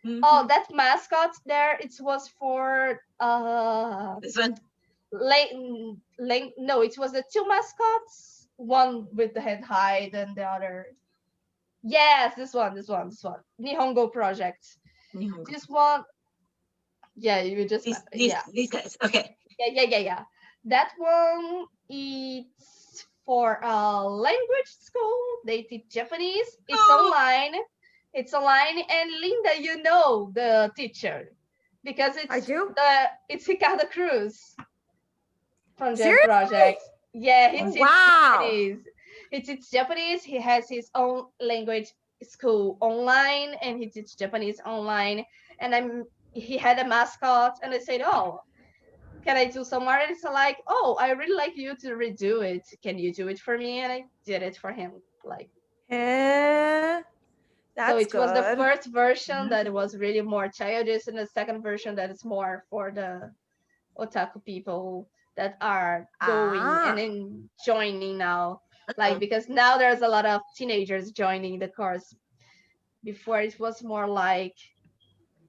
Oh, that mascot there, it was for this one? No, it was the two mascots, one with the head hide and the other. Yes, this one. Nihongo project. Nihongo. This one. Yeah, you just these guys. Okay. Yeah. That one, it's for a language school. They teach Japanese. It's online. And Linda, you know the teacher because I do. it's Ricardo Cruz from Jam Seriously? Project. Yeah, he Oh, teaches wow. Japanese. He teaches Japanese. He has his own language school online, and he teaches Japanese online. And he had a mascot, and I said, "Oh, can I do some art?" And it's like, "Oh, I really like you to redo it. Can you do it for me?" And I did it for him. Like, Eh, so that's it was the good. first version that was really more childish, and the second version that is more for the otaku people that are going and Ah. then joining now. Like, Oh, because now there's a lot of teenagers joining the course. Before it was more like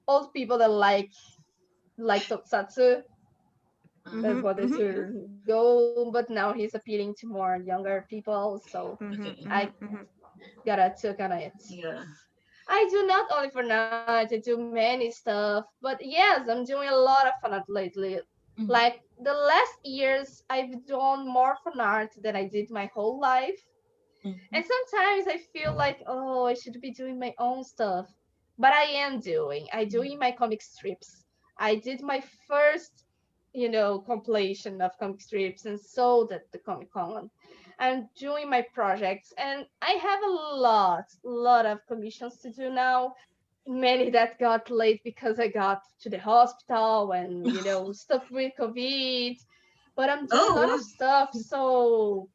old people that like tokusatsu that Mhm, wanted mhm, to go, but now he's appealing to more younger people. So mhm, okay. I mhm, mhm. gotta took on it. Yeah. I do not only for night, I do many stuff, but yes, I'm doing a lot of fan art lately. Mhm. Like the last years, I've done more fan art than I did my whole life. Mhm. And sometimes I feel like, oh, I should be doing my own stuff. But I am doing. I doing my comic strips. I did my first, compilation of comic strips and sold at the Comic Con. I'm doing my projects, and I have a lot of commissions to do now. Many that got late because I got to the hospital and stuff with COVID. But I'm doing a lot of Oh, stuff, so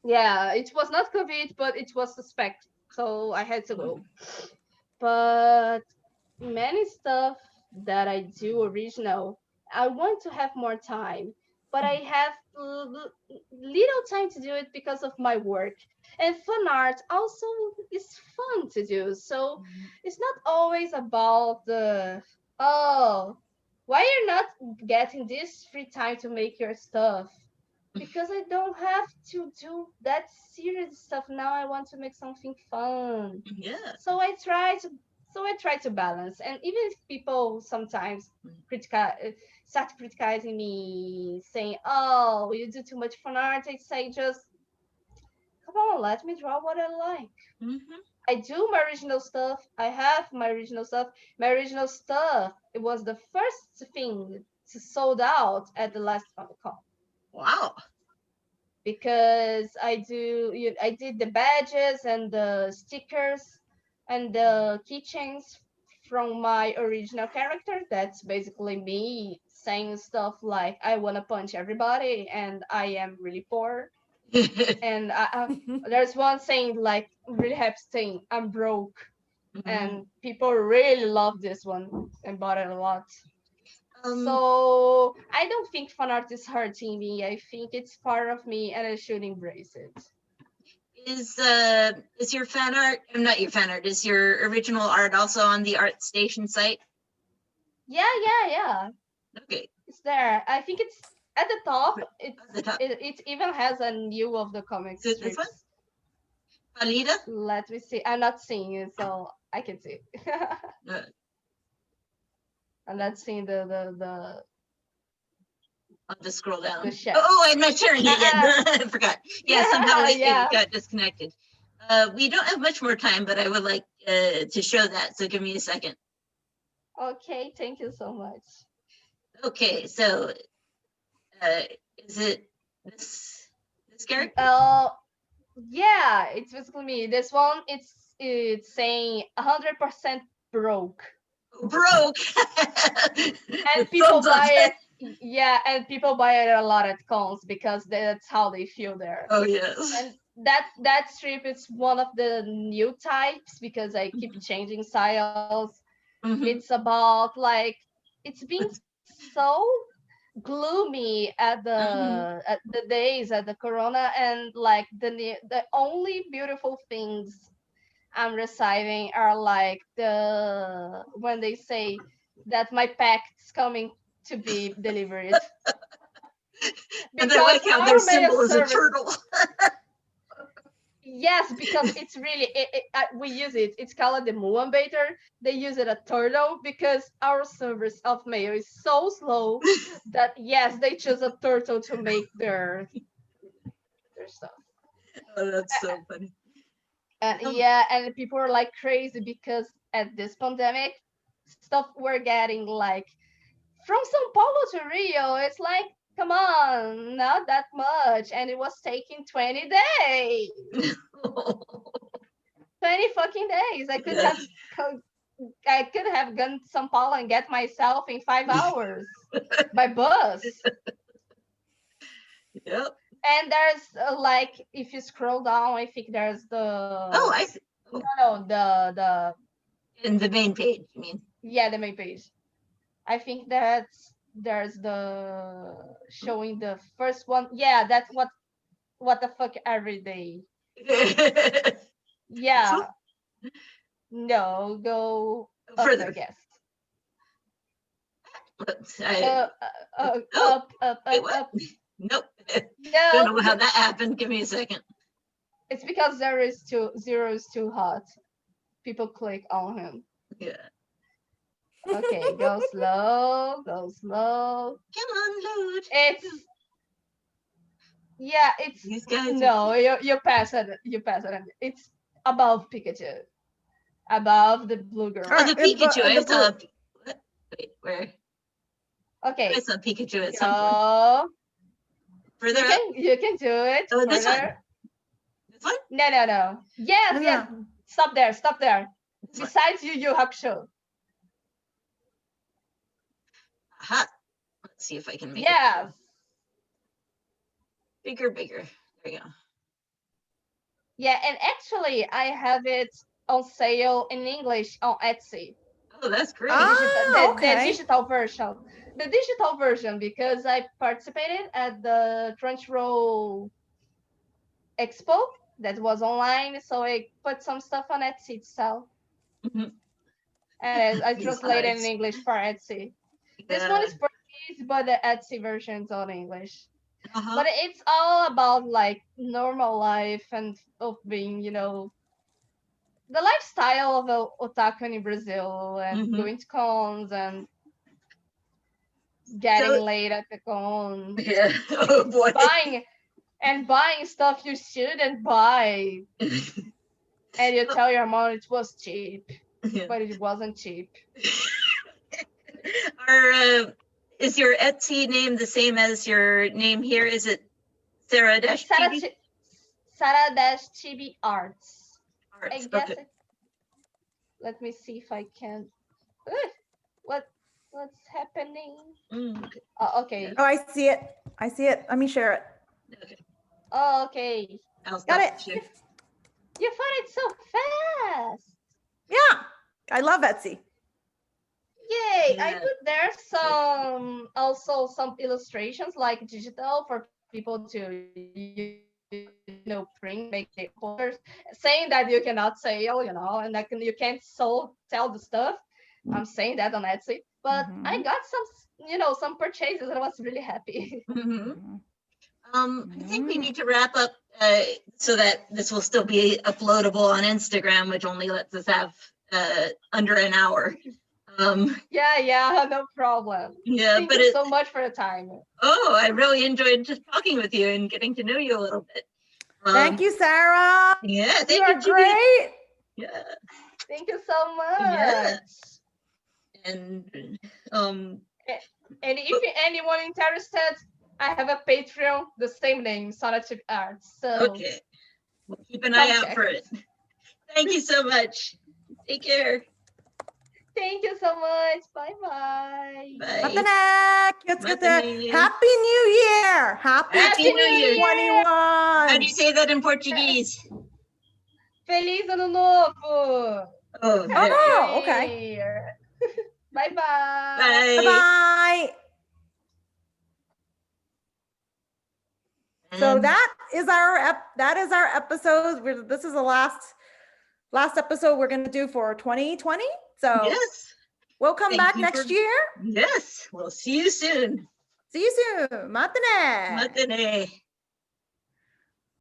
yeah, it was not COVID, but it was suspect, so I had to go. But many stuff that I do original, I want to have more time, but I have little time to do it because of my work. And fun art also is fun to do, so it's not always about the oh, why you're not getting this free time to make your stuff, because I don't have to do that serious stuff now. I want to make something fun. yeah. So I try to balance. And even if people sometimes start criticizing me, saying, "Oh, you do too much fun art," I say, just come on, let me draw what I like. Mhm. I do my original stuff. I have my original stuff. My original stuff, it was the first thing to sold out at the last Comic Con, Wow. because I did the badges and the stickers and the keychains from my original character. That's basically me saying stuff like I want to punch everybody and I am really poor. And there's one saying like really happy saying I'm broke, Mhm. and people really love this one and bought it a lot. Um, So I don't think fan art is hurting me. I think it's part of me, and I should embrace it. is your fan art? Not your fan art. Is your original art also on the Art Station site? Yeah. Okay, It's there. I think it's at the top. at the top. It even has a new of the comic Is it this one? strips. Palida? Let me see. I'm not seeing it, so I can see. Uh, I'm not seeing I'll just scroll down. the chef. Oh, I'm not sharing it yet. Uh-uh. I forgot. Yeah, somehow it Yeah. got disconnected. We don't have much more time, but I would like to show that. So give me a second. Okay. Thank you so much. Okay, so is it this character? Yeah. It's basically me. This one, it's saying 100% broke. Broke. And people Thumbs up. buy it. Yeah, and people buy it a lot at cons because that's how they feel there. Oh yes. And that strip is one of the new types because I keep changing styles. Mhm. It's about like it's been so gloomy at the days at the corona, and like the only beautiful things I'm receiving are like the when they say that my pack's coming to be delivered. And I Because like how their our mail symbol is a service, turtle. yes, because it's really we use it. It's called the Muambator. They use it a turtle because our service of mail is so slow that yes, they choose a turtle to make their stuff. Oh, that's so funny. And yeah, and people are like crazy because at this pandemic, stuff we're getting like from Sao Paulo to Rio, it's like, come on, not that much. And it was taking 20 days. 20 fucking days. I could have gone to Sao Paulo and get myself in 5 hours by bus. Yep. And there's like, if you scroll down, I think there's the I see. no the In the main page, you mean? yeah, the main page. I think there's the showing the first one. Yeah, that's what the fuck every day. Yeah. No, go Further. up, I guess. Oh, Up. wait, what? Nope. No, Don't know how that happened. Give me a second. it's because zero is too hot. People click on him. Yeah. Okay, go slow, go slow. Come on, load. It's These guys. no, you pass it. It's above Pikachu, above the blue girl. Oh, the Pikachu. I saw. blue. What? Wait, where? Okay, I saw Pikachu at some point. Further up. You can do it. Oh, this one. further. This one. No. Yes, No, yes. no. Stop there. This one. Besides you have show. Aha. Let's see if I can make Yeah. it bigger. There you go. Yeah, and actually I have it on sale in English on Etsy. Oh, that's great. Ah. The Okay. digital version. The digital version, because I participated at the Crunchyroll Expo that was online, so I put some stuff on Etsy to sell. Mhm. And I These translated in guys. English for Etsy. This Yeah. one is Portuguese, but the Etsy version's on English. Uh-huh. But it's all about like normal life and of being, the lifestyle of a otaku in Brazil and Mhm. going to cons and getting So- laid at the con, Yeah. Oh boy. buying stuff you shouldn't buy, and you tell your mom it was cheap, Yeah. but it wasn't cheap. Is your Etsy name the same as your name here? Is it Sarah Dash TV? Sara-Chibi Arts. I Arts? guess. Okay. Let me see if I can. What's happening? Okay. Okay. Oh, I see it. Let me share it. Okay. Okay. I'll Got stop it. the share. You found it so fast. Yeah. I love Etsy. Yay! I Yeah. put there some illustrations like digital for people to print, make the posters, saying that you cannot sell, and you can't sell the stuff. I'm saying that on Etsy, but I got some purchases and I was really happy. Mhm. I think we need to wrap up so that this will still be uploadable on Instagram, which only lets us have under an hour. Yeah, no problem. Yeah, Thank but you so much for the time. Oh, I really enjoyed just talking with you and getting to know you a little bit. Thank you, Sarah. Yeah, You thank are you, Judy. great. Yeah, Thank you so much. Yeah. and And if anyone interested, I have a Patreon, the same name, Sonatip Arts. So okay, we'll keep an eye out check for it. Thank you so much. Take care. Thank you so much. Bye-bye. Bye. Matane, quieto. Matane. Happy New Year. Happy New Year. 2021. How do you say that in Portuguese? Feliz Ano Novo. Oh, Happy Oh, New okay. Year. Bye-bye. bye. Bye-bye. So And- that is our episode. This is the last episode we're going to do for 2020. So yes, we'll come Thank back you next for- year. yes, we'll see you soon. See you soon. Matane. Matane.